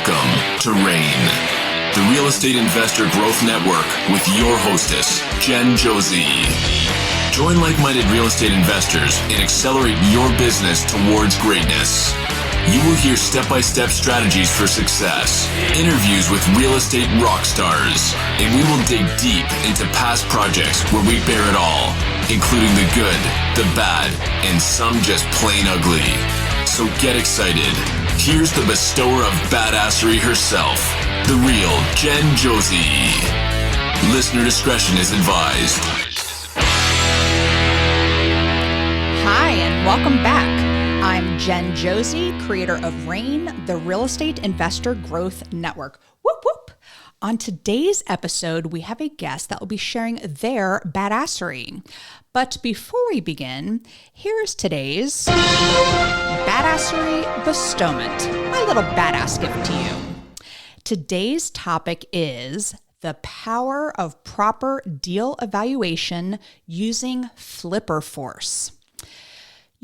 Welcome to RAIN, the Real Estate Investor Growth Network with your hostess, Jen Josie. Join like-minded real estate investors and accelerate your business towards greatness. You will hear step-by-step strategies for success, interviews with real estate rock stars, and we will dig deep into past projects where we bear it all, including the good, the bad, and some just plain ugly. So get excited. Here's the bestower of badassery herself, the real Jen Josie. Listener discretion is advised. Hi, and welcome back. I'm Jen Josie, creator of RAIN, the Real Estate Investor Growth Network. Whoop, whoop. On today's episode, we have a guest that will be sharing their badassery. But before we begin, here's today's badassery bestowment, my little badass gift to you. Today's topic is the power of proper deal evaluation using FlipperForce.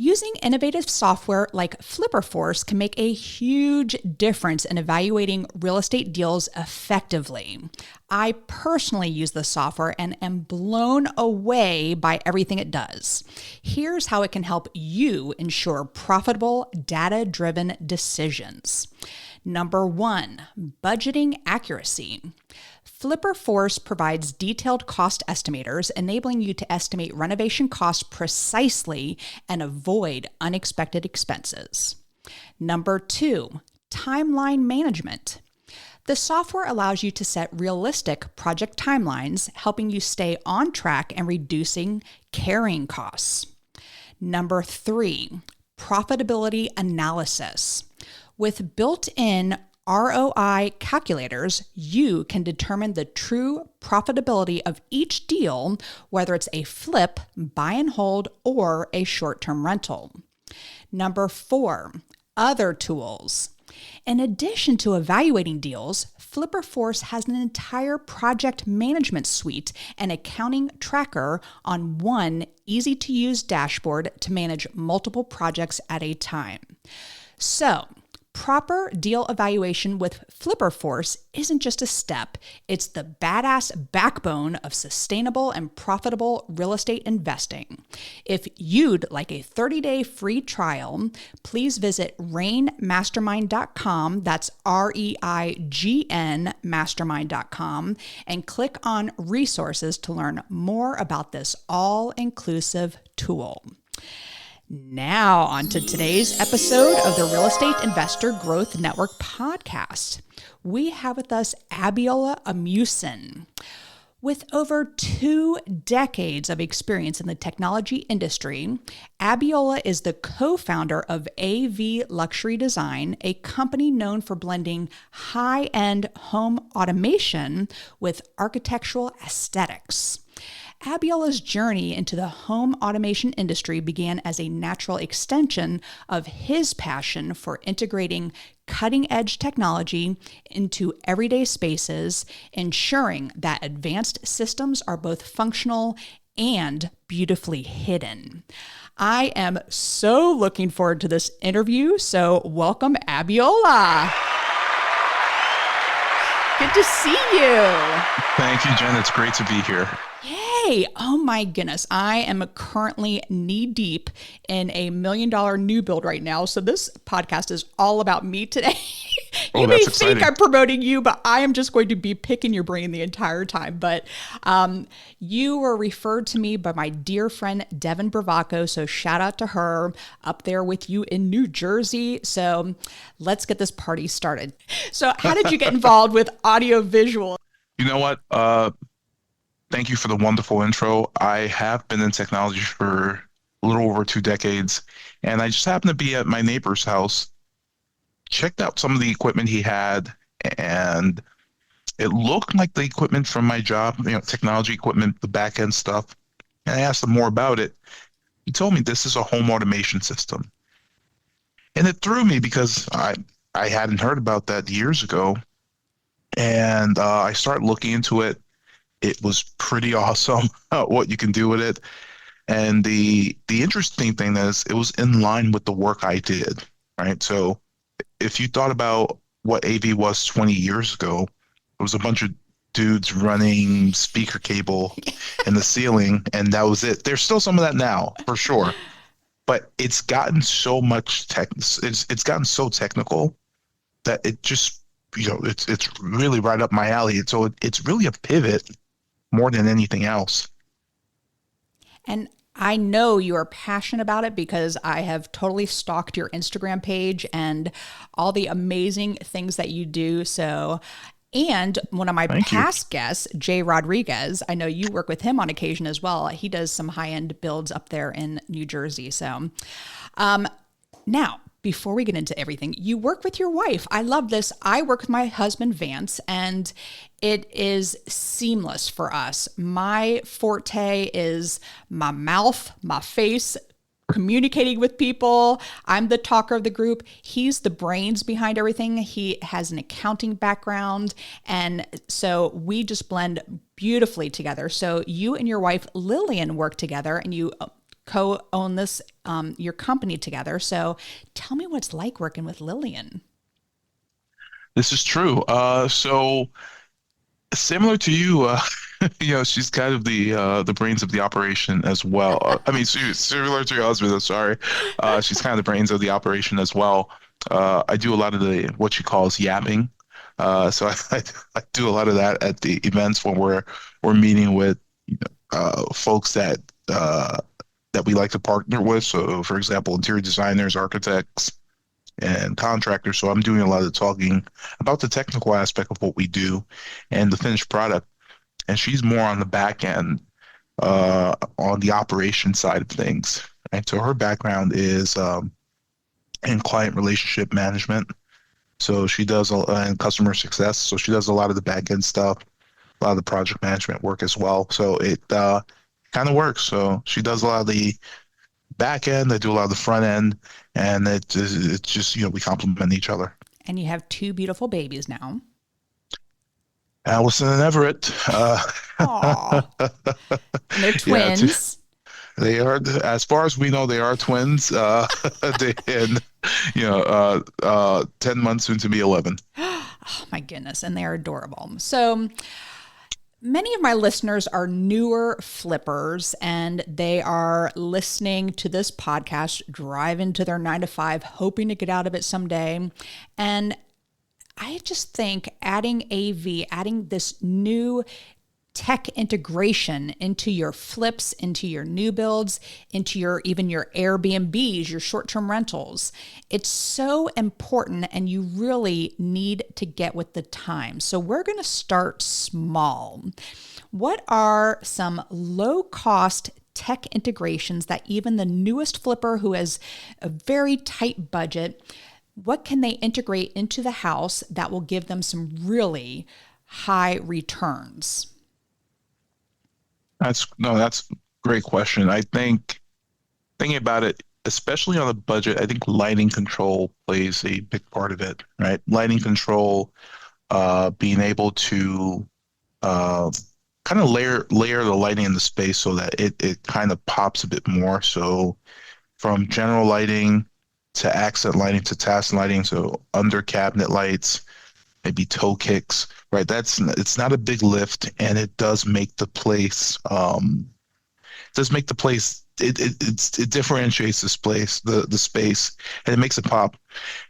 Using innovative software like FlipperForce can make a huge difference in evaluating real estate deals effectively. I personally use the software and am blown away by everything it does. Here's how it can help you ensure profitable, data-driven decisions. Number 1, budgeting accuracy. FlipperForce provides detailed cost estimators, enabling you to estimate renovation costs precisely and avoid unexpected expenses. Number 2, timeline management. The software allows you to set realistic project timelines, helping you stay on track and reducing carrying costs. Number 3, profitability analysis. With built-in ROI calculators, you can determine the true profitability of each deal, whether it's a flip, buy and hold, or a short-term rental. Number 4, other tools. In addition to evaluating deals, FlipperForce has an entire project management suite and accounting tracker on one easy-to-use dashboard to manage multiple projects at a time. So, proper deal evaluation with FlipperForce isn't just a step, it's the badass backbone of sustainable and profitable real estate investing. If you'd like a 30-day free trial, please visit rainmastermind.com, that's REIGN mastermind.com, and click on resources to learn more about this all-inclusive tool. Now, on to today's episode of the Real Estate Investor Growth Network podcast. We have with us Abiola Amusan. With over 2 decades of experience in the technology industry, Abiola is the co-founder of AV Luxury Design, a company known for blending high-end home automation with architectural aesthetics. Abiola's journey into the home automation industry began as a natural extension of his passion for integrating cutting-edge technology into everyday spaces, ensuring that advanced systems are both functional and beautifully hidden. I am so looking forward to this interview, so welcome, Abiola. Good to see you. Thank you, Jen. It's great to be here. Yay! Oh my goodness. I am currently knee deep in a $1 million new build right now. So this podcast is all about me today. You may think I'm promoting you, but I am just going to be picking your brain the entire time. But you were referred to me by my dear friend, Devin Bravaco. So shout out to her up there with you in New Jersey. So let's get this party started. So how did you get involved with audio visual? You know what? Thank you for the wonderful intro. I have been in technology for a little over 2 decades, and I just happened to be at my neighbor's house, checked out some of the equipment he had, and it looked like the equipment from my job, technology equipment, the back end stuff. And I asked him more about it. He told me this is a home automation system. And it threw me because I hadn't heard about that years ago. And I started looking into it. It was pretty awesome what you can do with it. And the interesting thing is it was in line with the work I did, right? So if you thought about what AV was 20 years ago. It was a bunch of dudes running speaker cable in the ceiling, and that was it. There's still some of that now, for sure, but it's gotten so much it's gotten so technical that it just, it's really right up my alley. It's really a pivot more than anything else. And I know you are passionate about it because I have totally stalked your Instagram page and all the amazing things that you do. So, and one of my Thank you. past guests, Jay Rodriguez, I know you work with him on occasion as well. He does some high-end builds up there in New Jersey. So, now, before we get into everything, you work with your wife. I love this. I work with my husband, Vance, and it is seamless for us. My forte is my mouth, my face, communicating with people. I'm the talker of the group. He's the brains behind everything. He has an accounting background. And so we just blend beautifully together. So you and your wife, Lillian, work together and you co-own this, your company together. So tell me what it's like working with Lillian. This is true. So similar to you, she's kind of the brains of the operation as well. I mean, similar to your husband. I'm sorry. She's kind of the brains of the operation as well. I do a lot of what she calls yapping. So I do a lot of that at the events when we're meeting with folks that we like to partner with. So, for example, interior designers, architects, and contractors. So I'm doing a lot of talking about the technical aspect of what we do and the finished product. And she's more on the back end, on the operation side of things. And so her background is in client relationship management. So she does in customer success. So she does a lot of the back end stuff, a lot of the project management work as well. So it kind of works. So she does a lot of the back end, I do a lot of the front end, and it's just, we complement each other. And you have two beautiful babies now. Allison and Everett. Aww. And they're twins. Yeah, they are, as far as we know, they are twins. And 10 months soon to be 11. Oh my goodness. And they are adorable. So many of my listeners are newer flippers and they are listening to this podcast, driving to their 9 to 5, hoping to get out of it someday. And I just think adding AV, adding this new tech integration into your flips, into your new builds, into even your Airbnbs, your short-term rentals. It's so important and you really need to get with the times. So we're going to start small. What are some low-cost tech integrations that even the newest flipper who has a very tight budget, what can they integrate into the house that will give them some really high returns? That's a great question. I think thinking about it, especially on a budget, I think lighting control plays a big part of it, right? Lighting control, being able to kind of layer the lighting in the space so that it kind of pops a bit more. So from general lighting to accent lighting to task lighting, so under cabinet lights, maybe toe kicks, right? It's not a big lift, and it does make the place it differentiates this place, the space, and it makes it pop.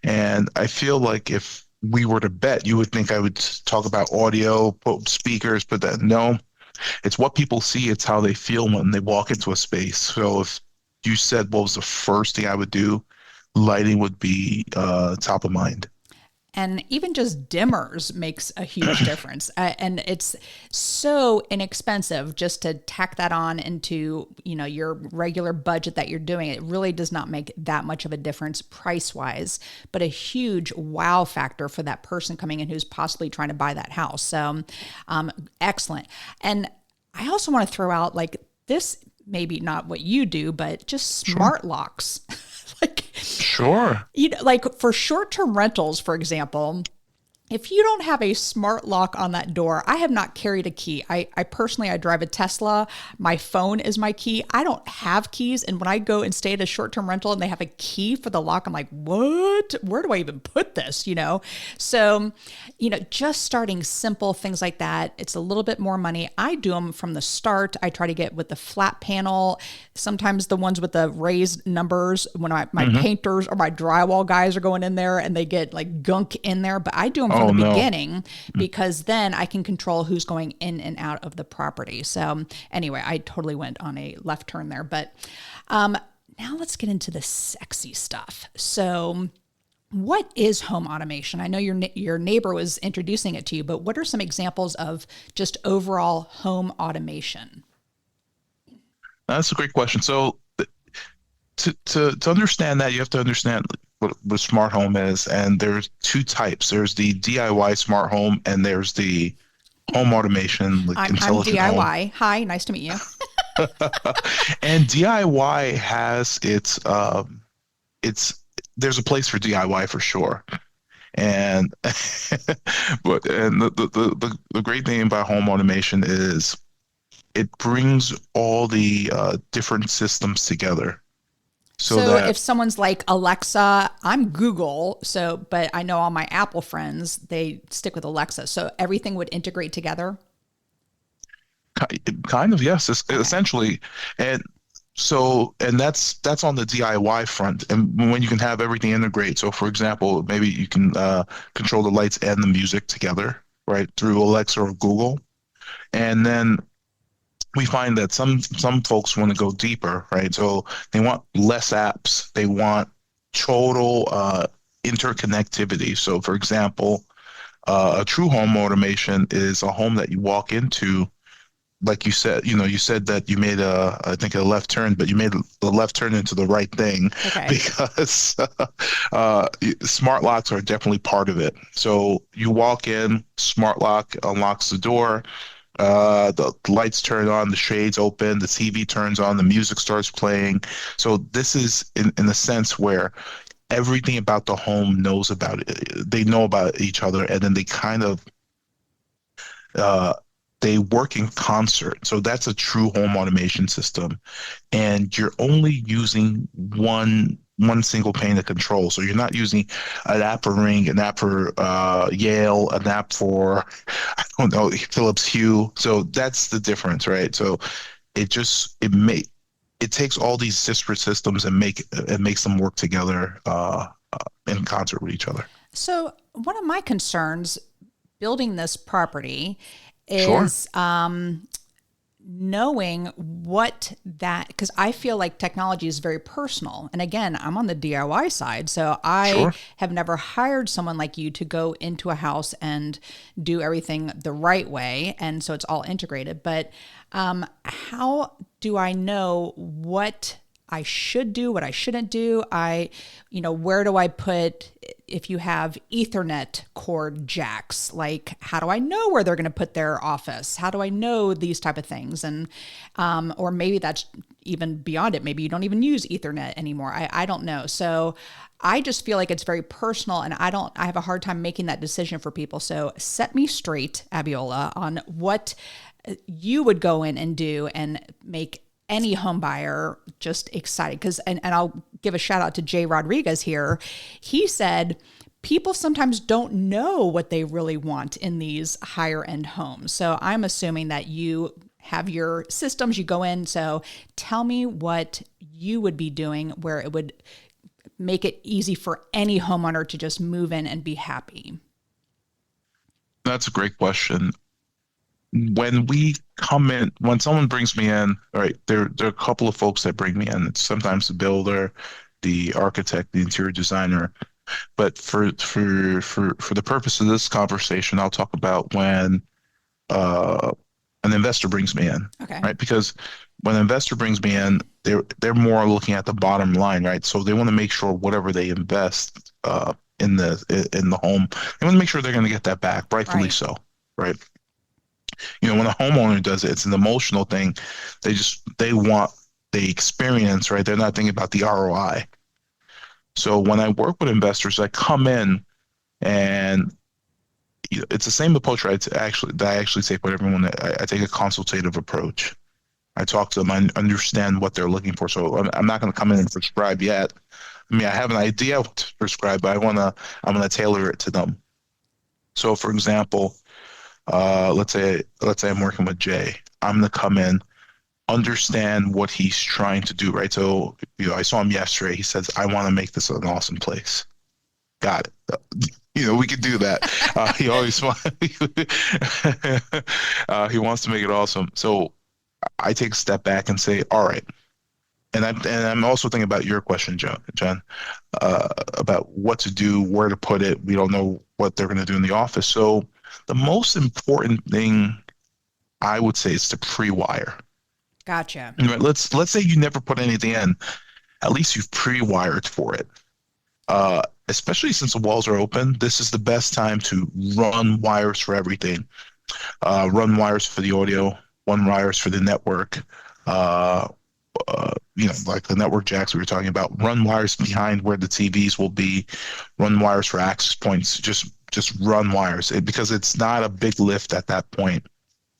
And I feel like if we were to bet, you would think I would talk about audio, put speakers, but no, it's what people see, it's how they feel when they walk into a space. So if you said what was the first thing I would do, lighting would be top of mind. And even just dimmers makes a huge difference. And it's so inexpensive just to tack that on into, your regular budget that you're doing. It really does not make that much of a difference price-wise, but a huge wow factor for that person coming in who's possibly trying to buy that house. So excellent. And I also want to throw out this, maybe not what you do, but just smart locks. Sure. For short-term rentals, for example, if you don't have a smart lock on that door, I have not carried a key. I personally, I drive a Tesla. My phone is my key. I don't have keys. And when I go and stay at a short-term rental and they have a key for the lock, I'm like, what? Where do I even put this? So, just starting simple things like that. It's a little bit more money. I do them from the start. I try to get with the flat panel. Sometimes the ones with the raised numbers when my painters or my drywall guys are going in there and they get like gunk in there, but I do them from the beginning because then I can control who's going in and out of the property. So anyway, I totally went on a left turn there, but now let's get into the sexy stuff. So what is home automation? I know your neighbor was introducing it to you, but what are some examples of just overall home automation? That's a great question. So to understand that, you have to understand what smart home is, and there's two types. There's the DIY smart home, and there's the home automation, like I'm intelligent DIY. home. Hi, nice to meet you. And DIY has its there's a place for DIY for sure. And the great thing about home automation is it brings all the different systems together. So if someone's like Alexa, I'm Google, but I know all my Apple friends, they stick with Alexa. So everything would integrate together? Kind of, yes, essentially. And that's on the DIY front. And when you can have everything integrate. So for example, maybe you can control the lights and the music together, right, through Alexa or Google. And then we find that some folks want to go deeper, right? So they want less apps. They want total interconnectivity. So, for example, a true home automation is a home that you walk into, like you said. You said that you made I think a left turn, but you made the left turn into the right thing, because smart locks are definitely part of it. So you walk in, smart lock unlocks the door. The lights turn on, the shades open, the TV turns on, the music starts playing. So this is in a sense where everything about the home knows about it. They know about each other, and then they kind of they work in concert. So that's a true home automation system, and you're only using one single pane of control. So you're not using an app for Ring, an app for Yale, an app for, I don't know, Philips Hue. So that's the difference, right? So it takes all these disparate systems and makes them work together in concert with each other. So one of my concerns building this property is knowing because I feel like technology is very personal. And again, I'm on the DIY side. So I have never hired someone like you to go into a house and do everything the right way. And so it's all integrated. But how do I know what I should do, what I shouldn't do? Where do I put, if you have Ethernet cord jacks, like how do I know where they're going to put their office? How do I know these type of things? And, or maybe that's even beyond it. Maybe you don't even use Ethernet anymore. I don't know. So I just feel like it's very personal, and I have a hard time making that decision for people. So set me straight, Abiola, on what you would go in and do and make any home buyer just excited. And I'll give a shout out to Jay Rodriguez here. He said, people sometimes don't know what they really want in these higher end homes. So I'm assuming that you have your systems, you go in. So tell me what you would be doing where it would make it easy for any homeowner to just move in and be happy. That's a great question. When someone brings me in, all right, there are a couple of folks that bring me in. It's sometimes the builder, the architect, the interior designer. But for the purpose of this conversation, I'll talk about when an investor brings me in, right? Because when an investor brings me in, they're more looking at the bottom line, right? So they want to make sure whatever they invest in the home, they want to make sure they're going to get that back, rightfully so, right? When a homeowner does it, it's an emotional thing. They want the experience, right? They're not thinking about the ROI. So when I work with investors, I come in and it's the same approach that I actually take with everyone. I take a consultative approach. I talk to them. I understand what they're looking for. So I'm not going to come in and prescribe yet. I mean, I have an idea what to prescribe, but I'm gonna tailor it to them. So, for example, let's say I'm working with Jay. I'm gonna come in, understand what he's trying to do, right? So, I saw him yesterday. He says, "I want to make this an awesome place." Got it. We could do that. He always he wants to make it awesome. So I take a step back and say, all right. And I'm also thinking about your question, Jen, about what to do, where to put it. We don't know what they're going to do in the office. So the most important thing I would say is to pre-wire. Gotcha. Right, let's say you never put anything in. At least you've pre-wired for it. Especially since the walls are open, this is the best time to run wires for everything. Run wires for the audio, run wires for the network. Like the network jacks we were talking about. Run wires behind where the TVs will be. Run wires for access points. Just run wires because it's not a big lift at that point.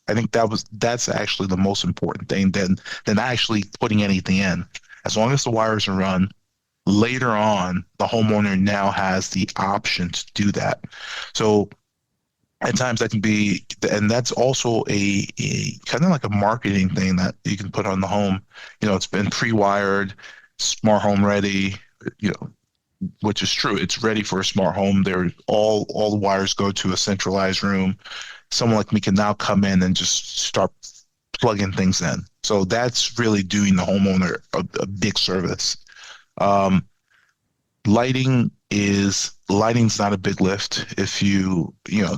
I think that's actually the most important thing than actually putting anything in. As long as the wires are run, later on, the homeowner now has the option to do that. So at times that can be, and that's also a kind of like a marketing thing that you can put on the home. It's been pre-wired, smart home ready, which is true. It's ready for a smart home. There, all the wires go to a centralized room. Someone like me can now come in and just start plugging things in. So that's really doing the homeowner a big service. Lighting's not a big lift. If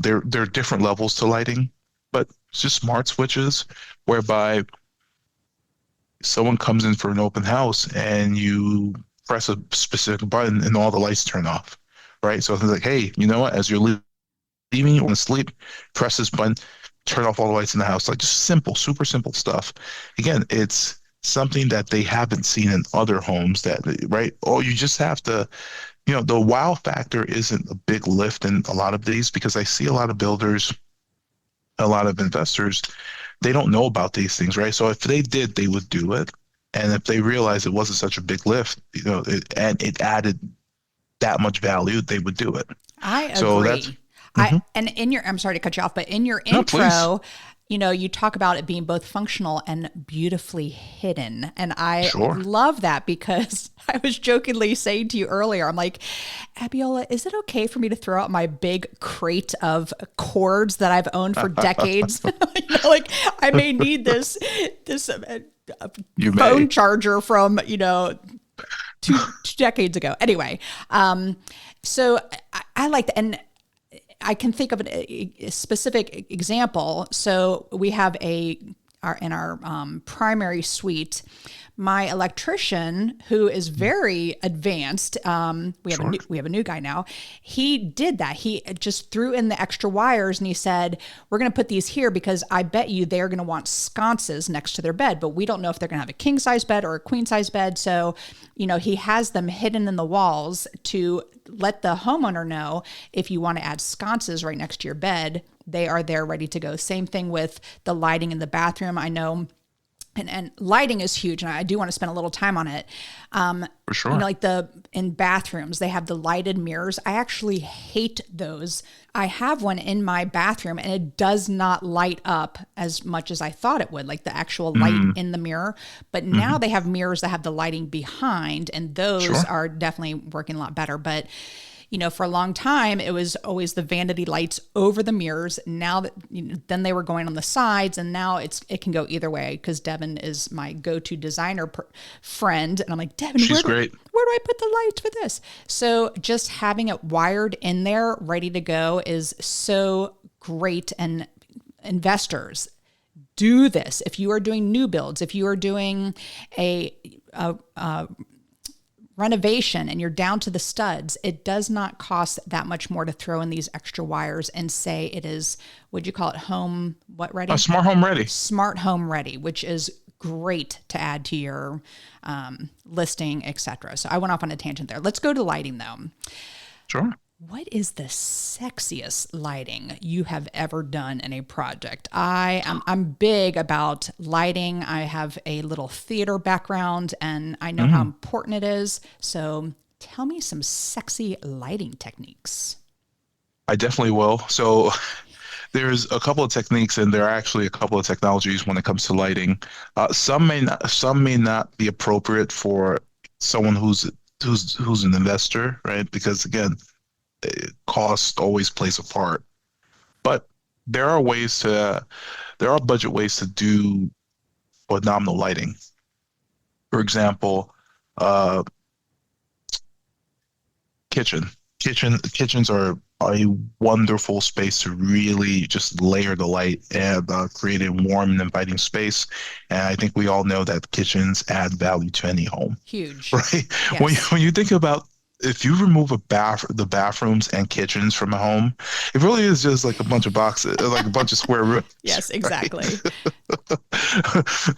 there are different levels to lighting, but it's just smart switches whereby someone comes in for an open house and you press a specific button and all the lights turn off, right? So it's like, hey, you know what? As you're leaving, you want to sleep, press this button, turn off all the lights in the house. Like just simple, super simple stuff. Again, it's something that they haven't seen in other homes right? Oh, you just have to, the wow factor isn't a big lift in a lot of these because I see a lot of builders, a lot of investors, they don't know about these things, right? So if they did, they would do it. And if they realized it wasn't such a big lift, and it added that much value, they would do it. I agree. So that's, I'm sorry to cut you off, but in your No, intro, please. you talk about it being both functional and beautifully hidden. And I Sure. love that because I was jokingly saying to you earlier, I'm like, Abiola, is it okay for me to throw out my big crate of cords that I've owned for decades? Like I may need this phone charger from, two decades ago. Anyway, so I like that. And I can think of a specific example. So we have in our primary suite, my electrician, who is very advanced, we have a new guy now. He did that. He just threw in the extra wires and he said, "We're going to put these here because I bet you they're going to want sconces next to their bed, but we don't know if they're going to have a king size bed or a queen size bed." So, he has them hidden in the walls to let the homeowner know if you want to add sconces right next to your bed, they are there ready to go. Same thing with the lighting in the bathroom. I know. And lighting is huge, and I do want to spend a little time on it. For sure. Like in bathrooms, they have the lighted mirrors. I actually hate those. I have one in my bathroom, and it does not light up as much as I thought it would, like the actual light in the mirror. But now they have mirrors that have the lighting behind, and those are definitely working a lot better. But for a long time, it was always the vanity lights over the mirrors. Now that then they were going on the sides, and now it can go either way because Devin is my go-to designer friend, and I'm like, Devin, she's great. Where do I put the lights for this? So just having it wired in there, ready to go, is so great. And investors, do this if you are doing new builds, if you are doing a renovation and you're down to the studs, it does not cost that much more to throw in these extra wires and say it is, would you call it home, what ready? Smart home ready. Smart home ready, which is great to add to your listing, etc. So I went off on a tangent there. Let's go to lighting though. Sure. What is the sexiest lighting you have ever done in a project? I'm big about lighting. I have a little theater background and I know how Mm, important it is. So tell me some sexy lighting techniques. I definitely will. So there's a couple of techniques, and there are actually a couple of technologies when it comes to lighting. Some may not be appropriate for someone who's an investor, right? Because again, cost always plays a part. But there are there are budget ways to do phenomenal lighting. For example, uh, kitchen. Kitchens are a wonderful space to really just layer the light and create a warm and inviting space. And I think we all know that kitchens add value to any home, Huge. right? Yes. When you think about if you remove the bathrooms and kitchens from a home, it really is just like a bunch of boxes, like a bunch of square rooms, Yes, right? exactly.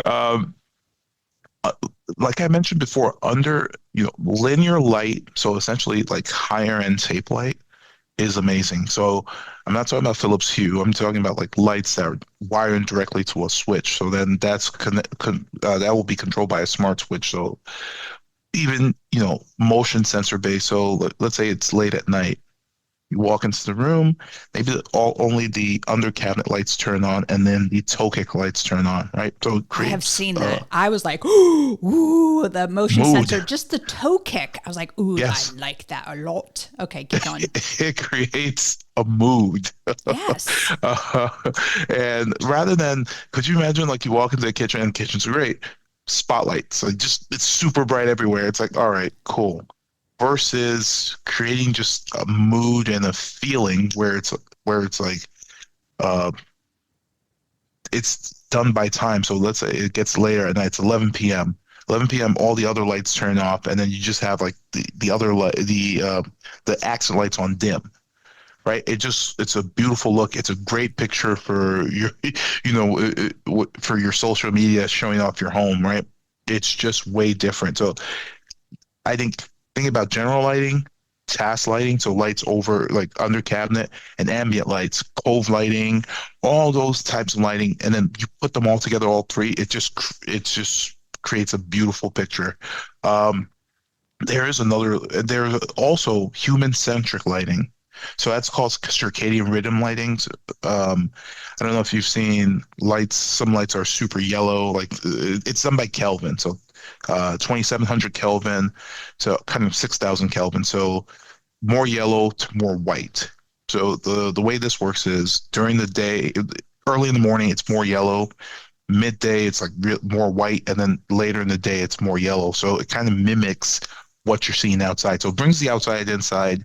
um, uh, like I mentioned before, under linear light, so essentially like higher end tape light is amazing. So I'm not talking about Philips Hue. I'm talking about like lights that are wired directly to a switch. So then that will be controlled by a smart switch. So even motion sensor based. So let's say it's late at night. You walk into the room, maybe only the under cabinet lights turn on, and then the toe kick lights turn on, right? So it I have creates seen that. I was like, ooh, the motion mood. sensor, just the toe kick. I was like, ooh, I Yes, like that a lot. Okay, keep going. it creates a mood. Yes. Uh, and rather than, could you imagine like you walk into the kitchen and kitchen's great, spotlights, like just it's super bright everywhere. It's like, all right, cool. Versus creating just a mood and a feeling where it's like uh it's done by time. So let's say it gets later at night, it's 11 p.m. 11 p.m. all the other lights turn off, and then you just have like the other light, the accent lights on dim, right? It's a beautiful look. It's a great picture for your for your social media showing off your home, right? It's just way different. So I think about general lighting, task lighting, so lights over like under cabinet, and ambient lights, cove lighting, all those types of lighting, and then you put them all together, all three. It just creates a beautiful picture. Um, there's also human centric lighting. So that's called circadian rhythm lighting. I don't know if you've seen lights. Some lights are super yellow, like it's done by Kelvin. So 2700 Kelvin to kind of 6000 Kelvin. So more yellow to more white. So the way this works is during the day, early in the morning, it's more yellow. Midday, it's like more white, and then later in the day, it's more yellow. So it kind of mimics what you're seeing outside. So it brings the outside inside,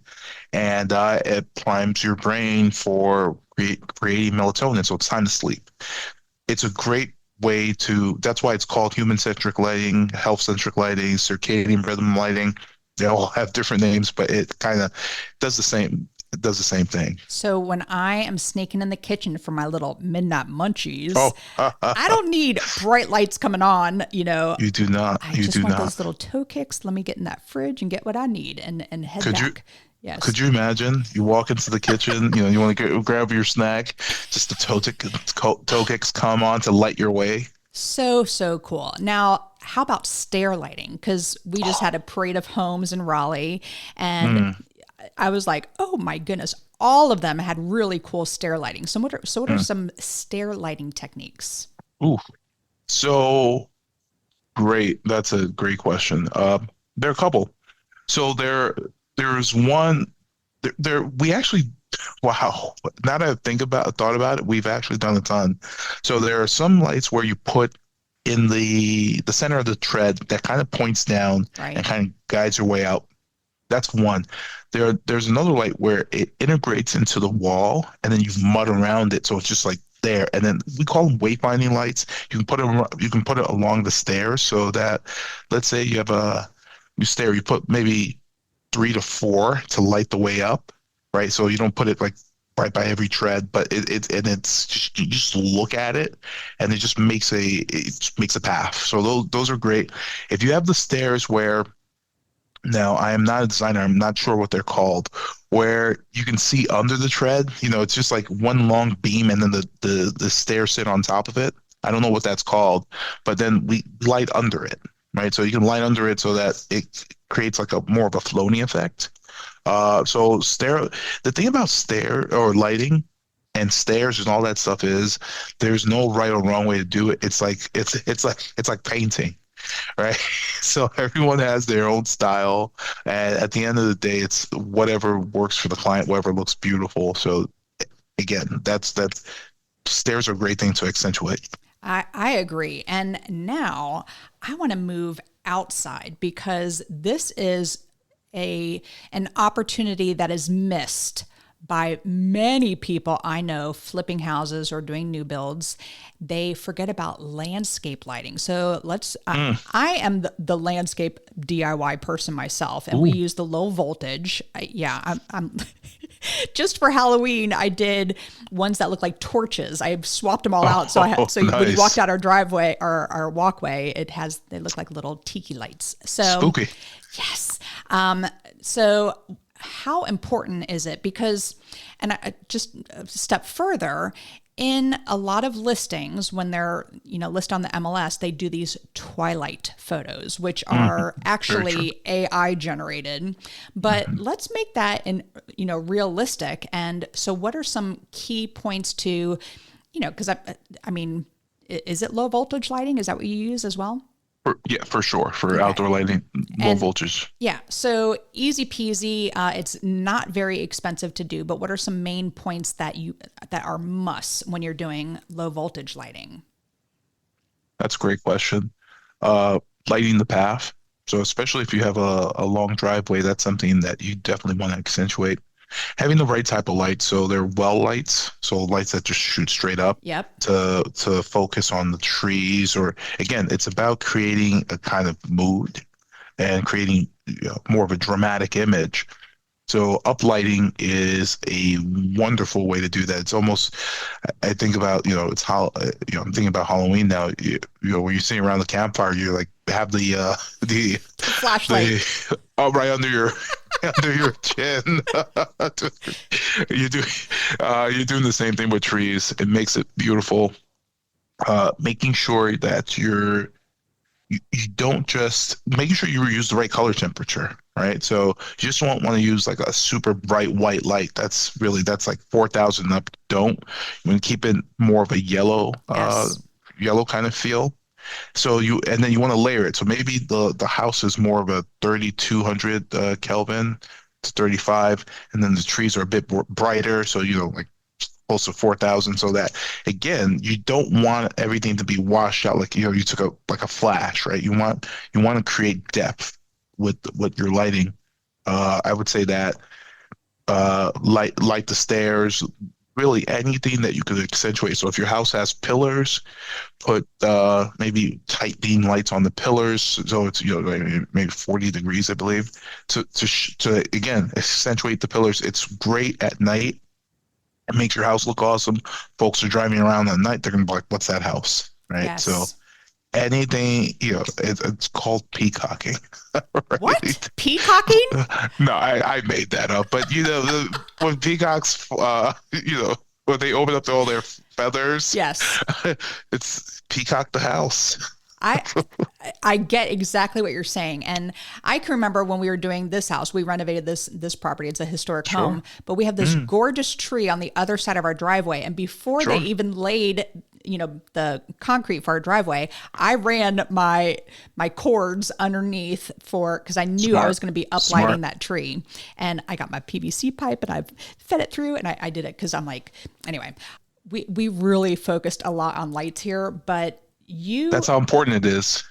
and it primes your brain for creating melatonin. So it's time to sleep. It's a great way to, that's why it's called human centric lighting, health centric lighting, circadian rhythm lighting. They all have different names, but it kind of does the same thing. So when I am sneaking in the kitchen for my little midnight munchies, Oh, I don't need bright lights coming on. you do not. I You just do want not. those little toe kicks. Let me get in that fridge and get what I need and head Could you back. Yes. could you imagine? You walk into the kitchen, you want to grab your snack, just the toe kicks come on to light your way. So, so cool. Now, how about stair lighting? Because we just had a parade of homes in Raleigh, and Mm, I was like, oh my goodness, all of them had really cool stair lighting. So what are mm. some stair lighting techniques? Ooh, so great. That's a great question. There are a couple. So there's one we actually wow. Now that I thought about it, we've actually done a ton. So there are some lights where you put in the center of the tread that kind of points down and Right? kind of guides your way out. That's one. There's another light where it integrates into the wall and then you mud around it, so it's just like there. And then we call them wayfinding lights. You can put it along the stairs so that, let's say you have a you stair, you put maybe 3 to 4 to light the way up, right? So you don't put it like right by every tread, but it's just you just look at it, and it just makes a path. So those are great. If you have the stairs where Now, I am not a designer. I'm not sure what they're called, where you can see under the tread. It's just like one long beam and then the stairs sit on top of it. I don't know what that's called, but then we light under it, right? So you can light under it so that it creates like a more of a floating effect. The thing about stair or lighting and stairs and all that stuff is there's no right or wrong way to do it. It's like painting, right? So everyone has their own style, and at the end of the day, it's whatever works for the client, whatever looks beautiful. So again, that's stairs are a great thing to accentuate. I agree. And now I want to move outside because this is an opportunity that is missed by many people I know flipping houses or doing new builds. They forget about landscape lighting. So I am the landscape DIY person myself, and we use the low voltage. I'm just for Halloween, I did ones that look like torches. I swapped them all out. So when you walked out our driveway or our walkway, they look like little tiki lights. So Spooky. yes. So how important is it? Because, and I just a step further, in a lot of listings, when they're, listed on the MLS, they do these twilight photos, which are actually AI generated. But let's make that realistic. And so what are some key points to, because I mean, is it low voltage lighting? Is that what you use as well? Yeah, for sure. For outdoor lighting, low voltage. Yeah. So easy peasy. It's not very expensive to do, but what are some main points that are musts when you're doing low voltage lighting? That's a great question. Lighting the path. So especially if you have a long driveway, that's something that you definitely want to accentuate. Having the right type of light, so they're well lights, so lights that just shoot straight up. Yep. To focus on the trees, or again, it's about creating a kind of mood and creating more of a dramatic image. So uplighting is a wonderful way to do that. It's almost, I think about, I'm thinking about Halloween now. When you're sitting around the campfire, you like have the flashlight right under your under your chin. you do you're doing the same thing with trees. It makes it beautiful. Making sure that you don't just making sure you use the right color temperature, right? So you just won't want to use like a super bright white light. That's like 4,000 up. Don't. You want to keep it more of a yellow, Yes. yellow kind of feel. So and then you want to layer it. So maybe the house is more of a 3,200 Kelvin to 35, and then the trees are a bit brighter. So like close to 4,000. So that again, you don't want everything to be washed out like you took a flash, right? You want to create depth with your lighting. I would say that light the stairs, really anything that you could accentuate. So if your house has pillars, put maybe tight beam lights on the pillars, so it's maybe 40 degrees, I believe, to again accentuate the pillars. It's great at night. It makes your house look awesome. Folks are driving around at night, they're gonna be like, "What's that house?" Right? Yes. So anything, it's called peacocking. Right? What? Peacocking? No, I made that up. But when peacocks, when they open up all their feathers, Yes. it's peacock the house. I get exactly what you're saying. And I can remember when we were doing this house, we renovated this property. It's a historic home, but we have this gorgeous tree on the other side of our driveway. And before they even laid, the concrete for our driveway, I ran my cords underneath because I knew I was going to be uplighting that tree. And I got my PVC pipe and I've fed it through, and I did it because I'm like, anyway, we really focused a lot on lights here, but that's how important it is.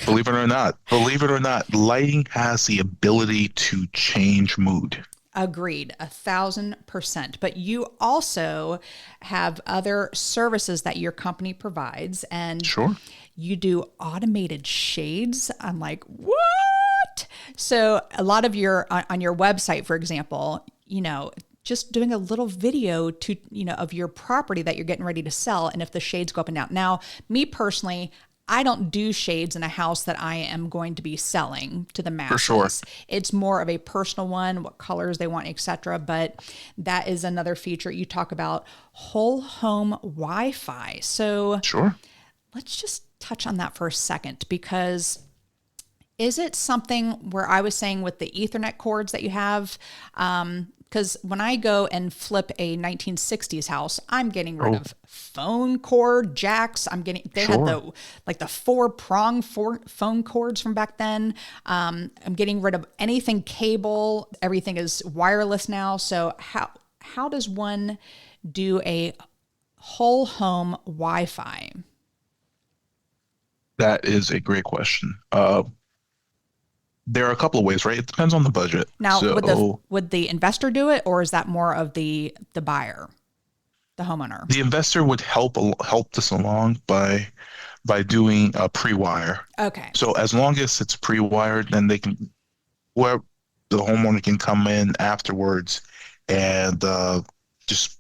Believe it or not, lighting has the ability to change mood. Agreed, 1,000%. But you also have other services that your company provides, and you do automated shades. I'm like, what? So a lot of on your website, for example, just doing a little video of your property that you're getting ready to sell, and if the shades go up and down. Now, me personally, I don't do shades in a house that I am going to be selling to the For sure. masses. It's more of a personal one, what colors they want, etc. But that is another feature. You talk about whole home Wi-Fi. So Sure. let's just touch on that for a second, because is it something where I was saying with the Ethernet cords that you have, because when I go and flip a 1960s house, I'm getting rid of phone cord jacks. They had the four-prong phone cords from back then. I'm getting rid of anything cable. Everything is wireless now. So how does one do a whole home Wi-Fi? That is a great question. There are a couple of ways, right? It depends on the budget. Now, So would the investor do it, or is that more of the buyer, the homeowner? the investor would help this along by doing a pre-wire. Okay. So as long as it's pre-wired, then whoever the homeowner can come in afterwards and just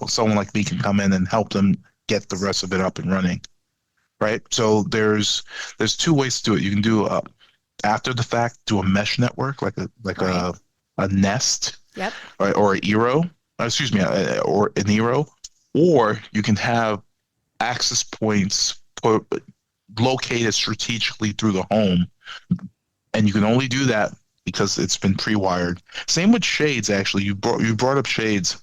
someone like me can come in and help them get the rest of it up and running. Right. So there's two ways to do it. You can do after the fact, do a mesh network like a Nest, Yep. or an Eero, excuse me, or an Eero, or you can have access points located strategically through the home, and you can only do that because it's been pre-wired. Same with shades. Actually, you brought up shades.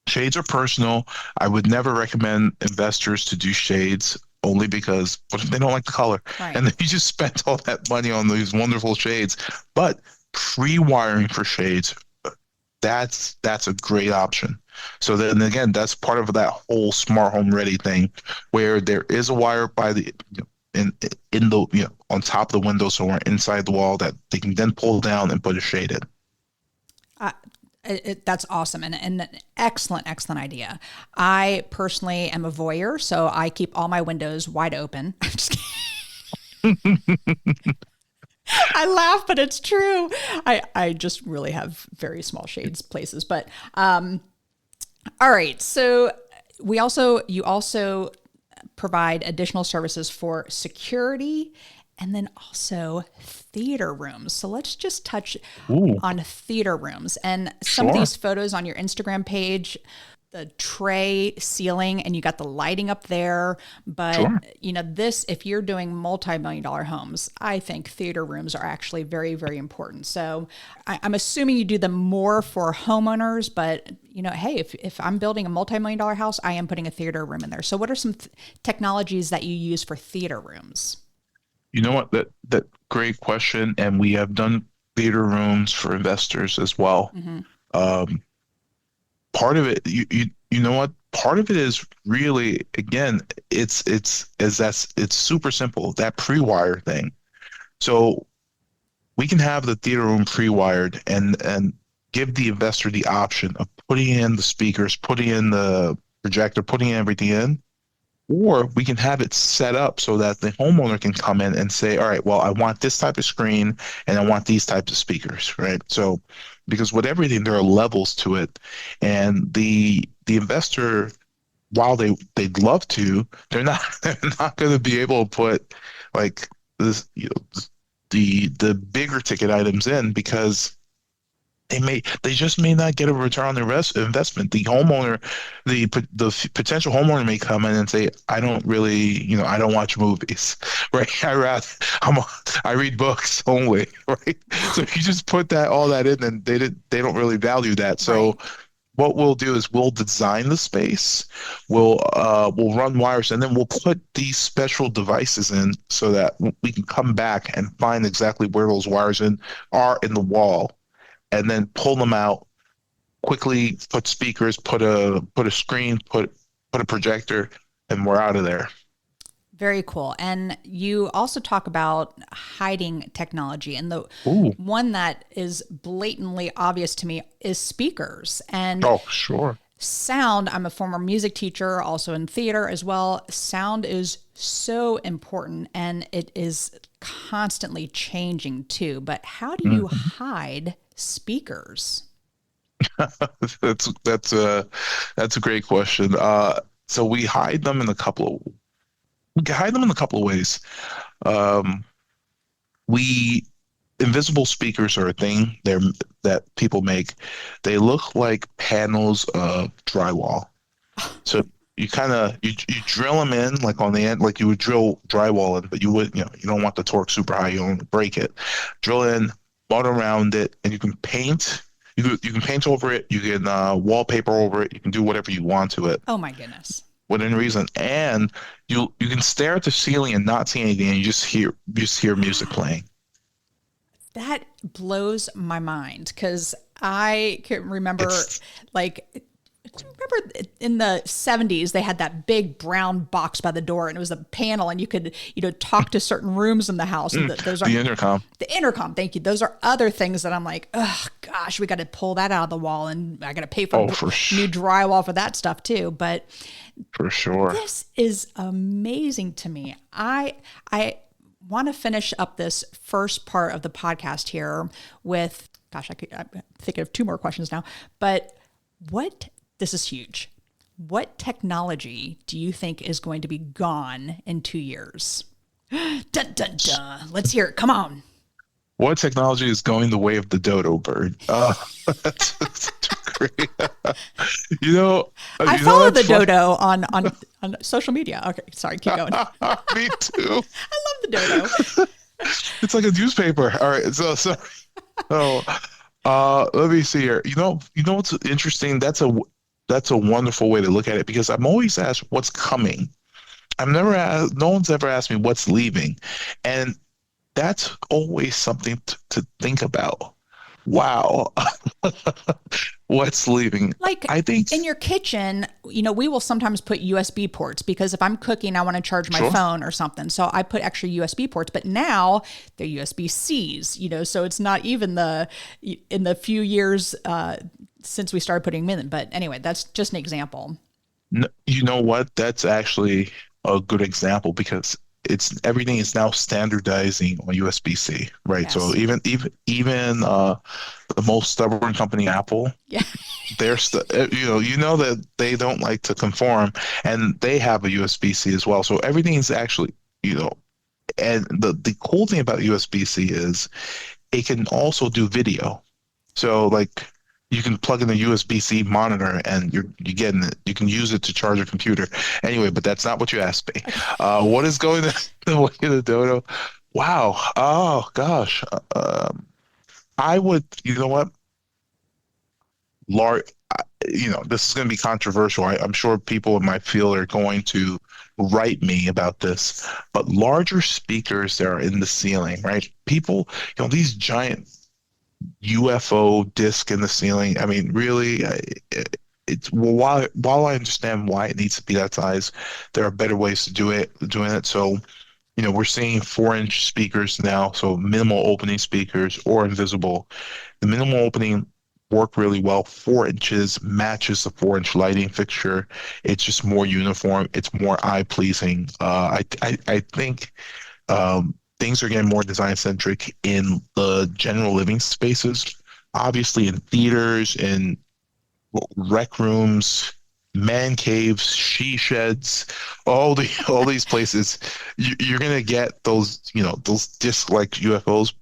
Shades are personal. I would never recommend investors to do shades, only because what if they don't like the color? Right. And then you just spent all that money on these wonderful shades. But pre-wiring for shades, that's a great option. So then again, that's part of that whole smart home ready thing, where there is a wire by the in the on top of the window, somewhere inside the wall, that they can then pull down and put a shade in. That's awesome, and an excellent idea. I personally am a voyeur, so I keep all my windows wide open. I'm just kidding. I laugh, but it's true. I just really have very small shades places. But all right, so you also provide additional services for security, and then also theater rooms. So let's just touch on theater rooms. And some of these photos on your Instagram page, the tray ceiling, and you got the lighting up there. But, if you're doing multi-million-dollar homes, I think theater rooms are actually very, very important. So I'm assuming you do them more for homeowners, but, hey, if I'm building a multi-million-dollar house, I am putting a theater room in there. So what are some technologies that you use for theater rooms? You know what? That great question, and we have done theater rooms for investors as well. Mm-hmm. Part of it, you know what? Part of it is really, again, it's super simple, that pre-wire thing. So we can have the theater room pre-wired and give the investor the option of putting in the speakers, putting in the projector, putting everything in. Or we can have it set up so that the homeowner can come in and say, all right, well, I want this type of screen and I want these types of speakers, right? So because with everything, there are levels to it. And the investor, while they'd love to, they're not going to be able to put like this, the bigger ticket items in, because they just may not get a return on their investment. The homeowner, the potential homeowner may come in and say, I don't really, I don't watch movies, right? I read books only, right? So if you just put all that in, then they don't really value that. So right. What we'll do is we'll design the space, we'll run wires, and then we'll put these special devices in so that we can come back and find exactly where those wires are in the wall, and then pull them out quickly, put speakers, put a screen, put a projector, and we're out of there. Very cool. And you also talk about hiding technology. And the one that is blatantly obvious to me is speakers. And sure. Sound, I'm a former music teacher, also in theater as well. Sound is so important, and it is constantly changing too. But how do you hide speakers? That's a great question. So we hide them in a couple of We can hide them in a couple of ways. Um, we invisible speakers are a thing that people make. They look like panels of drywall. So you kind of you drill them in like on the end, like you would drill drywall in, but you would you don't want the torque super high. You don't want to break it. Drill in, mud around it, and you can paint. You can paint over it. You can wallpaper over it. You can do whatever you want to it Oh my goodness. within reason. And you can stare at the ceiling and not see anything, and you just hear music playing. That blows my mind because I can remember, It's like, remember in the 70s, they had that big brown box by the door and it was a panel and you could, talk to certain rooms in the house. And those are the intercom. the intercom. Thank you. Those are other things that I'm like, oh gosh, we got to pull that out of the wall and I got to pay for Oh, new drywall for that stuff too. But for sure. this is amazing to me. I want to finish up this first part of the podcast here with, gosh, I'm thinking of two more questions now, but this is huge. What technology do you think is going to be gone in 2 years? Dun, dun, dun. Let's hear it. Come on. What technology is going the way of the dodo bird? That's great. You know, I follow the dodo on social media. Okay, sorry, keep going. Me too. I love the dodo. It's like a newspaper. All right, so let me see here. You know what's interesting? That's a wonderful way to look at it because I'm always asked what's coming. I've never asked. No one's ever asked me what's leaving, and that's always something to think about. Wow, what's leaving? Like I think in your kitchen, we will sometimes put USB ports because if I'm cooking, I want to charge my sure. phone or something. So I put extra USB ports, but now they're USB-Cs, so it's not even in the few years since we started putting them in. But anyway, that's just an example. You know what? That's actually a good example because everything is now standardizing on USB-C, right? Yes. So even the most stubborn company, Apple, Yeah. that they don't like to conform, and they have a USB-C as well. So everything is actually, and the cool thing about USB-C is it can also do video. So like you can plug in a USB-C monitor and you're getting it. You can use it to charge a computer. Anyway, but that's not what you asked me. What is going the way of the dodo? Wow. Oh gosh. I would. You know what? Large. This is going to be controversial. I'm sure people in my field are going to write me about this. But larger speakers that are in the ceiling, right? People, these giant UFO disc in the ceiling. I mean, really, it's while I understand why it needs to be that size, there are better ways to doing it. So, we're seeing 4-inch speakers now, so minimal opening speakers or invisible. The minimal opening work really well. 4 inches matches the 4-inch lighting fixture. It's just more uniform. It's more eye pleasing. I think. Things are getting more design centric in the general living spaces. Obviously, in theaters, in rec rooms, man caves, she sheds, all these places, you're gonna get those disc like UFOs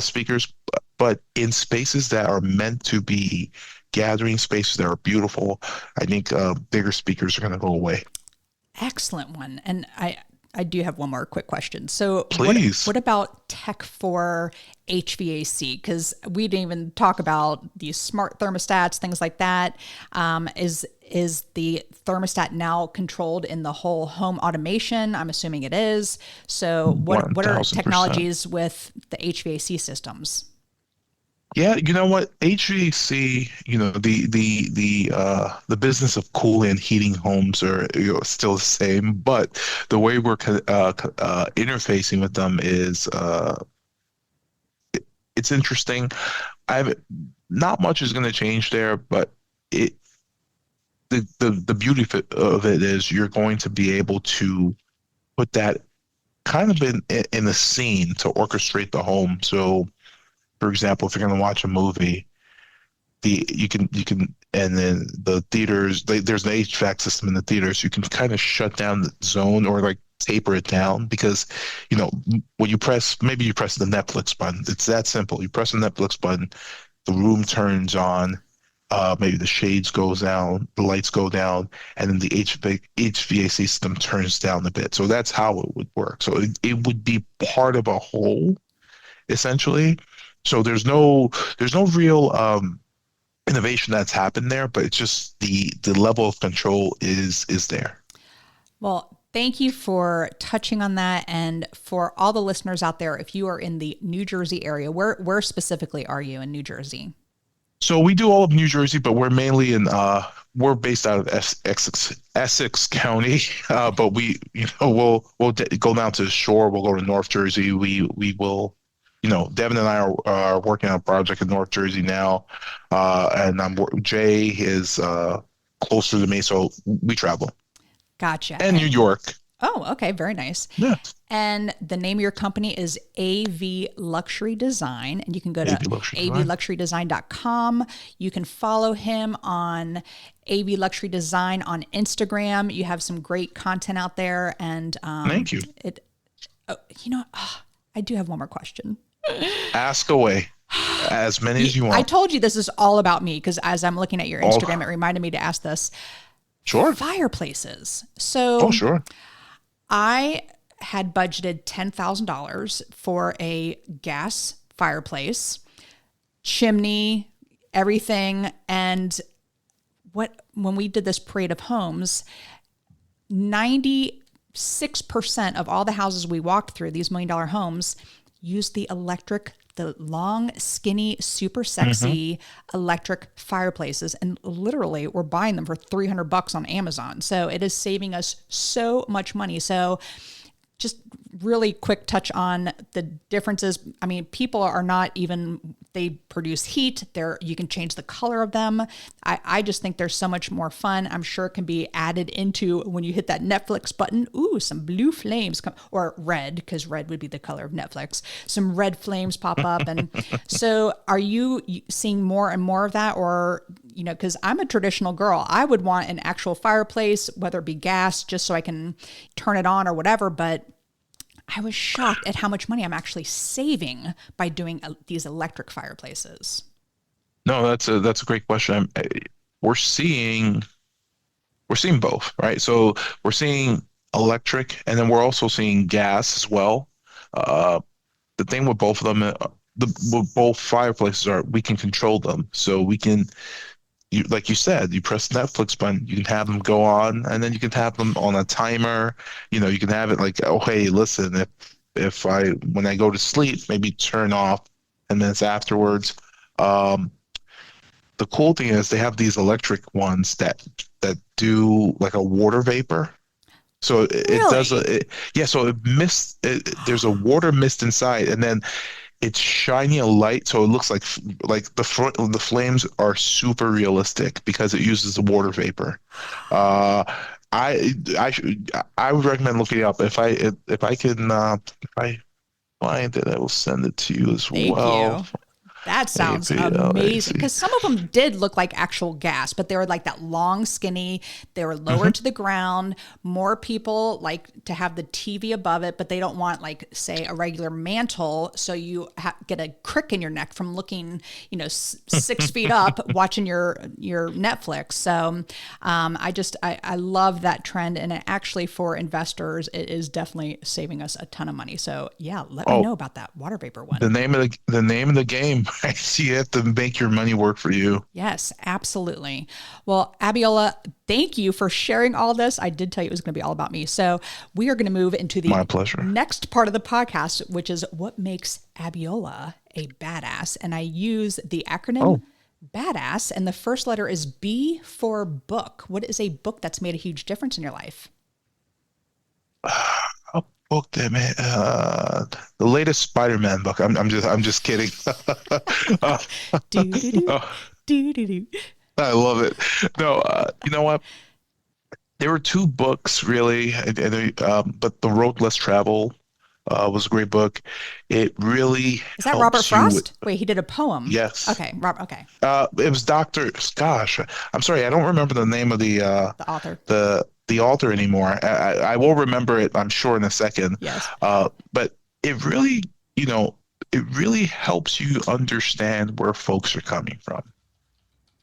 speakers, but in spaces that are meant to be gathering spaces that are beautiful, I think bigger speakers are gonna go away. Excellent one. And I do have one more quick question. So Please. What about tech for HVAC? Because we didn't even talk about these smart thermostats, things like that. Is the thermostat now controlled in the whole home automation? I'm assuming it is. So what are 1000%. technologies with the HVAC systems? Yeah, you know what? HVAC, the business of cooling and heating homes are still the same, but the way we're interfacing with them is it's interesting. I've Not much is going to change there, but the beauty of it is you're going to be able to put that kind of in the scene to orchestrate the home. So, for example, if you're going to watch a movie, you can, and then the theaters, there's an HVAC system in the theaters. You can kind of shut down the zone or like taper it down because, when maybe you press the Netflix button. It's that simple. You press the Netflix button, the room turns on, maybe the shades goes down, the lights go down, and then the HVAC system turns down a bit. So that's how it would work. So it would be part of a whole, essentially. So there's no real innovation that's happened there, but it's just the level of control is there. Well, thank you for touching on that. And for all the listeners out there, if you are in the New Jersey area, where specifically are you in New Jersey? So we do all of New Jersey, but we're mainly we're based out of Essex County. But we'll go down to the shore. We'll go to North Jersey. We will, Devin and I are working on a project in North Jersey now, and Jay is closer to me, so we travel. Gotcha. And New York. Oh, okay. Very nice. Yeah. And the name of your company is AV Luxury Design. And you can go to avluxurydesign.com. You can follow him on AV Luxury Design on Instagram. You have some great content out there. And thank you. I do have one more question. Ask away. As many as you want. I told you this is all about me because as I'm looking at your Instagram, it reminded me to ask this. Sure. Fireplaces. So sure. I had budgeted $10,000 for a gas fireplace, chimney, everything. And when we did this parade of homes, 96% of all the houses we walked through, these $1 million homes, used the long, skinny, super sexy electric fireplaces. And literally we're buying them for $300 on Amazon. So it is saving us so much money. So just really quick touch on the differences. I mean, people are not even, they produce heat. You can change the color of them. I just think they're so much more fun. I'm sure it can be added into when you hit that Netflix button. Ooh, some blue flames come, or red, because red would be the color of Netflix. Some red flames pop up. And so are you seeing more and more of that? Or, because I'm a traditional girl, I would want an actual fireplace, whether it be gas, just so I can turn it on or whatever. But I was shocked at how much money I'm actually saving by doing these electric fireplaces. No, that's a great question. We're seeing both, right? So we're seeing electric, and then we're also seeing gas as well. The thing with both of them, with both fireplaces, are we can control them, so we can. Like you said, you press the Netflix button, you can have them go on, and then you can have them on a timer. You can have it like, oh, hey, listen, when I go to sleep, maybe turn off 10 minutes afterwards. The cool thing is they have these electric ones that do like a water vapor. So it does so there's a water mist inside, and then it's shining a light, so it looks like the flames are super realistic because it uses the water vapor. I would recommend looking it up. If I find it, I will send it to you as Thank well. You. That sounds amazing, because some of them did look like actual gas, but they were like that long, skinny. They were lower to the ground. More people like to have the TV above it, but they don't want, like, say, a regular mantle, so you get a crick in your neck from looking, 6 feet up watching your Netflix. So I love that trend, and it actually, for investors, it is definitely saving us a ton of money. So yeah, let me know about that water vapor one. The name of the game. Right? You have to make your money work for you. Yes, absolutely. Well, Abiola, thank you for sharing all this. I did tell you it was going to be all about me. So we are going to move into the My pleasure. Next part of the podcast, which is what makes Abiola a badass. And I use the acronym BADASS, and the first letter is B for book. What is a book that's made a huge difference in your life? Book that, man. The latest Spider-Man book. I'm just kidding. I love it. No, you know what? There were two books really, but The Road Less Traveled was a great book. It really is that Robert Frost? Wait, he did a poem. Yes. Okay, Robert. Okay. It was Dr. Gosh, I'm sorry, I don't remember the name of the author. The the altar anymore. I will remember it, I'm sure, in a second. Yes. But it really, you know, it really helps you understand where folks are coming from.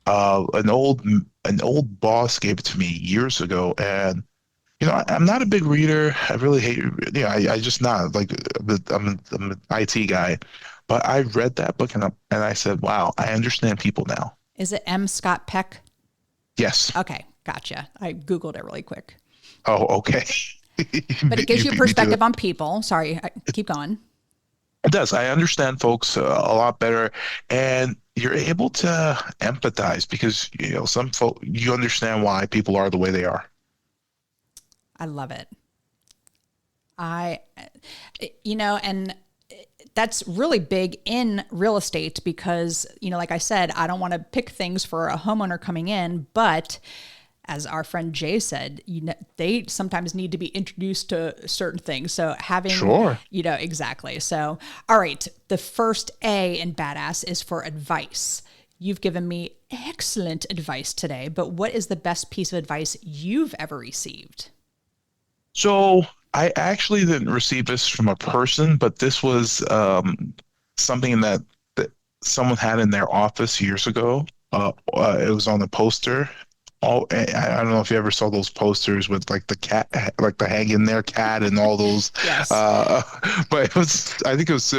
An old boss gave it to me years ago, and I'm not a big reader. I really hate, I just not like I'm an IT guy, but I read that book and I said, wow, I understand people now. Is it M. Scott Peck? Yes. Okay, gotcha. I Googled it really quick. Oh, okay. But it gives you beat me to perspective it. on people. Sorry, keep going. It does. I understand folks a lot better, and you're able to empathize because some folk you understand why people are the way they are. I love it. I, and that's really big in real estate because, like I said, I don't want to pick things for a homeowner coming in, but as our friend Jay said, they sometimes need to be introduced to certain things. So having, Sure. Exactly. So, all right. The first A in badass is for advice. You've given me excellent advice today, but what is the best piece of advice you've ever received? So I actually didn't receive this from a person, but this was something that someone had in their office years ago. It was on a poster. I don't know if you ever saw those posters with like the cat, like the hang in there cat and all those. Yes. Uh, but I think it was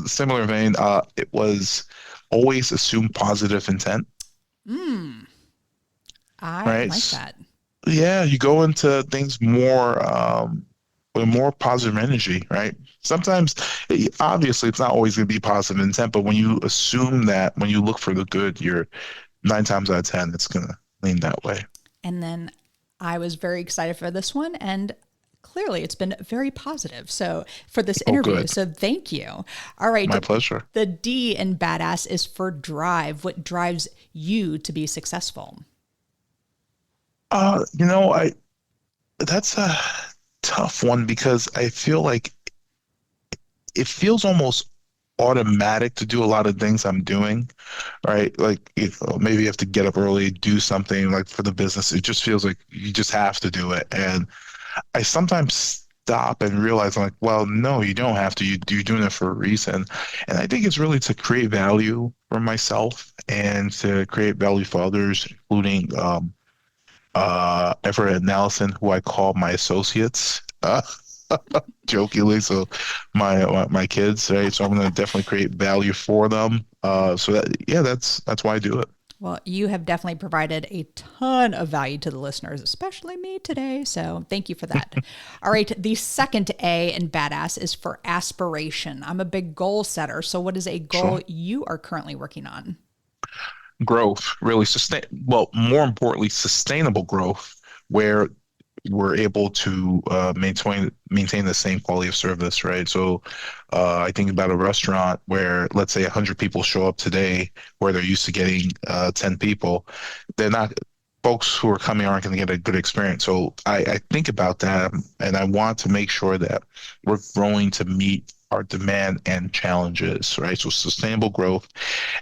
similar vein. It was always assume positive intent, I like right? that. Yeah, you go into things more with more positive energy, right? Sometimes, obviously, it's not always going to be positive intent, but when you assume that, when you look for the good, you're 9 times out of 10, it's going to lean that way. And then I was very excited for this one. And clearly it's been very positive. So for this Oh, interview. good. So thank you. All right. My pleasure. The D in badass is for drive. What drives you to be successful? I that's a tough one because I feel like it feels almost automatic to do a lot of things I'm doing, right? Like if maybe you have to get up early, do something like for the business. It just feels like you just have to do it. And I sometimes stop and realize I'm like, well, no, you don't have to. You're doing it for a reason. And I think it's really to create value for myself and to create value for others, including Everett and Allison, who I call my associates. Jokingly, so my kids, right? So I'm going to definitely create value for them. So that yeah, that's why I do it. Well, you have definitely provided a ton of value to the listeners, especially me today. So thank you for that. All right. The second A in badass is for aspiration. I'm a big goal setter. So what is a goal Sure. you are currently working on? Growth, really well, more importantly, sustainable growth, where we're able to maintain the same quality of service, right? So I think about a restaurant where, let's say, 100 people show up today, where they're used to getting 10 people. They're not Folks who are coming aren't going to get a good experience. So I think about that, and I want to make sure that we're growing to meet our demand and challenges, right? So sustainable growth,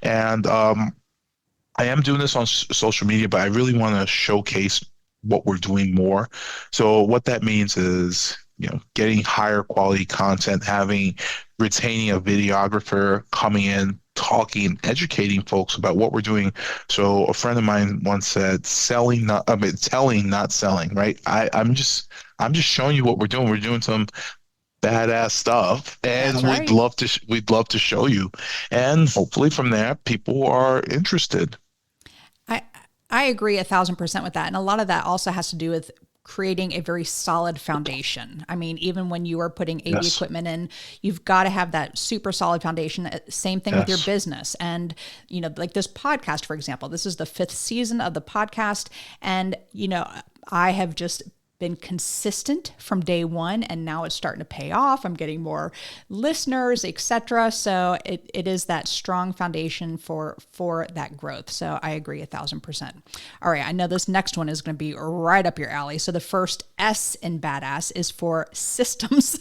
and I am doing this on social media, but I really want to showcase what we're doing more. So what that means is, getting higher quality content, retaining a videographer coming in, talking and educating folks about what we're doing. So a friend of mine once said, telling, not selling, right? I'm just showing you what we're doing. We're doing some badass stuff, That's and right. we'd love to show you. And hopefully from there, people are interested. I I agree 1,000% with that. And a lot of that also has to do with creating a very solid foundation. I mean, even when you are putting AV Yes. equipment in, you've got to have that super solid foundation. Same thing with your Yes. business. And, like this podcast, for example, this is the 5th season of the podcast. And, I have just been consistent from day one, and now it's starting to pay off. I'm getting more listeners, etc. So it is that strong foundation for that growth. So I agree 1,000%. All right, I know this next one is going to be right up your alley. So the first S in badass is for systems.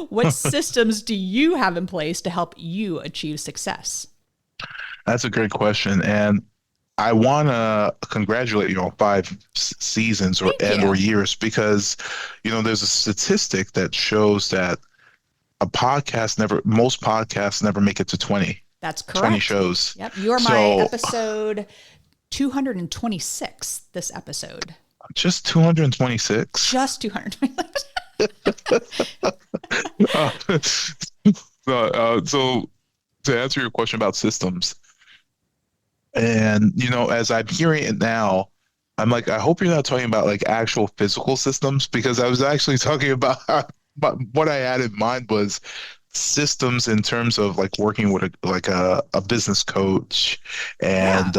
What systems do you have in place to help you achieve success? That's a great question. And I want to congratulate you on 5 seasons or Thank you. years because, there's a statistic that shows that most podcasts never make it to 20, That's 20 correct. shows. Yep. You are my So episode 226 this episode. just 226. Just 226. Uh, so to answer your question about systems, and as I'm hearing it now, I'm like, I hope you're not talking about like actual physical systems, because I was actually talking about but what I had in mind was systems in terms of like working with a business coach Yeah. and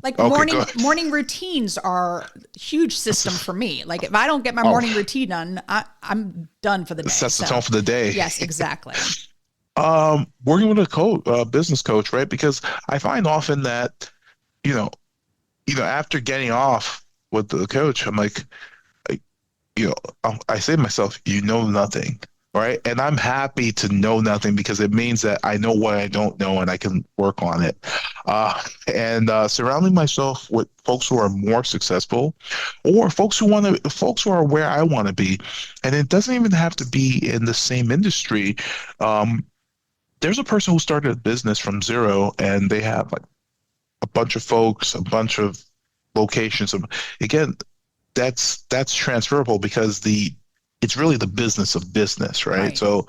Like okay, go morning routines are a huge system for me. Like if I don't get my oh, morning routine done, I'm done for the day. sets the So tone for the day. yes, exactly. Working with a business coach, right? Because I find often that, you know, after getting off with the coach, I'm like, I, I say to myself, you know nothing, right? And I'm happy to know nothing because it means that I know what I don't know and I can work on it. And surrounding myself with folks who are more successful, or folks who are where I want to be, and it doesn't even have to be in the same industry. Um, there's a person who started a business from zero, and they have like a bunch of folks, a bunch of locations. Again, that's transferable because it's really the business of business, right? Right. So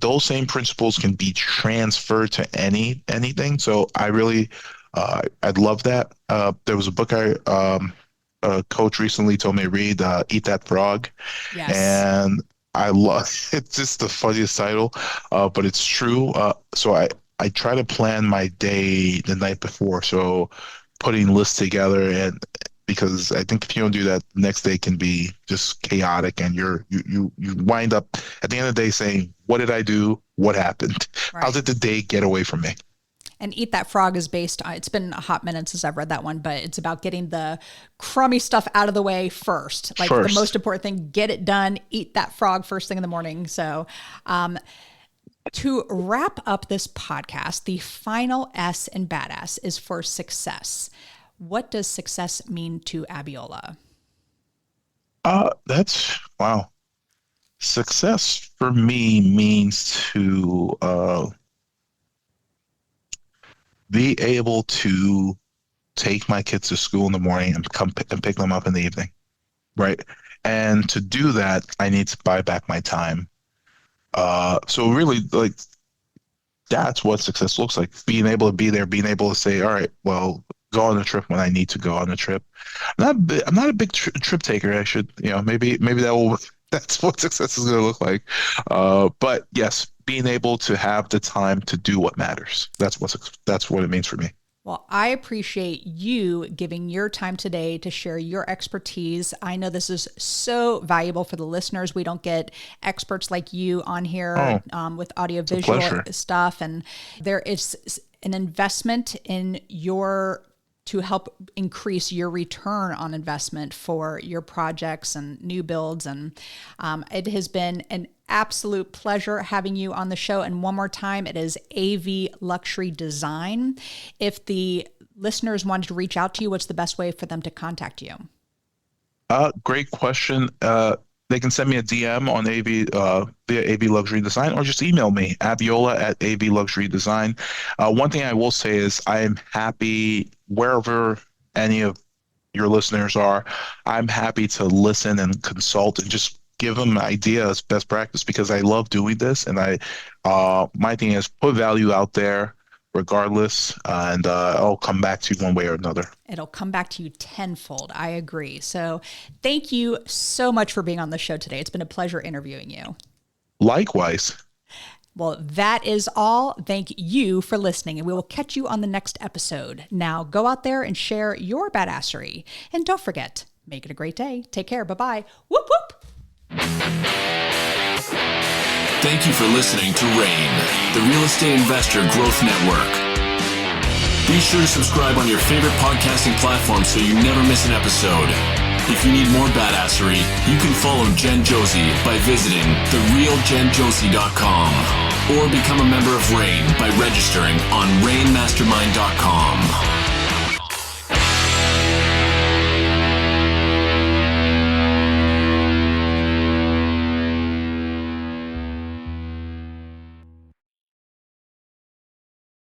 those same principles can be transferred to anything. So I'd love that. There was a book a coach recently told me to read, Eat That Frog, Yes. and I love it's just the funniest title, but it's true. So I try to plan my day the night before, so putting lists together, and because I think if you don't do that, the next day can be just chaotic, and you wind up at the end of the day saying, "What did I do? What happened? How Right. did the day get away from me?" And Eat That Frog is based on, it's been a hot minute since I've read that one, but it's about getting the crummy stuff out of the way first. Like the most First, important thing, get it done, eat that frog first thing in the morning. So, to wrap up this podcast, the final S in badass is for success. What does success mean to Abiola? that's wow. Success for me means to be able to take my kids to school in the morning and come and pick them up in the evening, right? And to do that, I need to buy back my time. So really, like that's what success looks like. Being able to be there, being able to say, all right, well, go on a trip when I need to go on a trip. I'm not a big trip taker. I should, maybe that will. That's what success is going to look like. But yes, being able to have the time to do what matters. That's what it means for me. Well, I appreciate you giving your time today to share your expertise. I know this is so valuable for the listeners. We don't get experts like you on here with audiovisual Pleasure. stuff. And there is an investment in to help increase your return on investment for your projects and new builds. And it has been an absolute pleasure having you on the show. And one more time, it is AV Luxury Design. If the listeners wanted to reach out to you, what's the best way for them to contact you? Great question. They can send me a DM on via AV Luxury Design, or just email me, Abiola at AV Luxury Design. One thing I will say is I am happy wherever any of your listeners are. I'm happy to listen and consult and just give them ideas, best practice, because I love doing this. And my thing is put value out there regardless, and I'll come back to you one way or another. It'll come back to you tenfold. I agree. So thank you so much for being on the show today. It's been a pleasure interviewing you. Likewise. Well, that is all. Thank you for listening, and we will catch you on the next episode. Now go out there and share your badassery. And don't forget, make it a great day. Take care. Bye-bye. Whoop, whoop. Thank you for listening to RAIN, the Real Estate Investor Growth Network. Be sure to subscribe on your favorite podcasting platform so you never miss an episode. If you need more badassery, you can follow Jen Josie by visiting therealjenjosie.com or become a member of RAIN by registering on rainmastermind.com.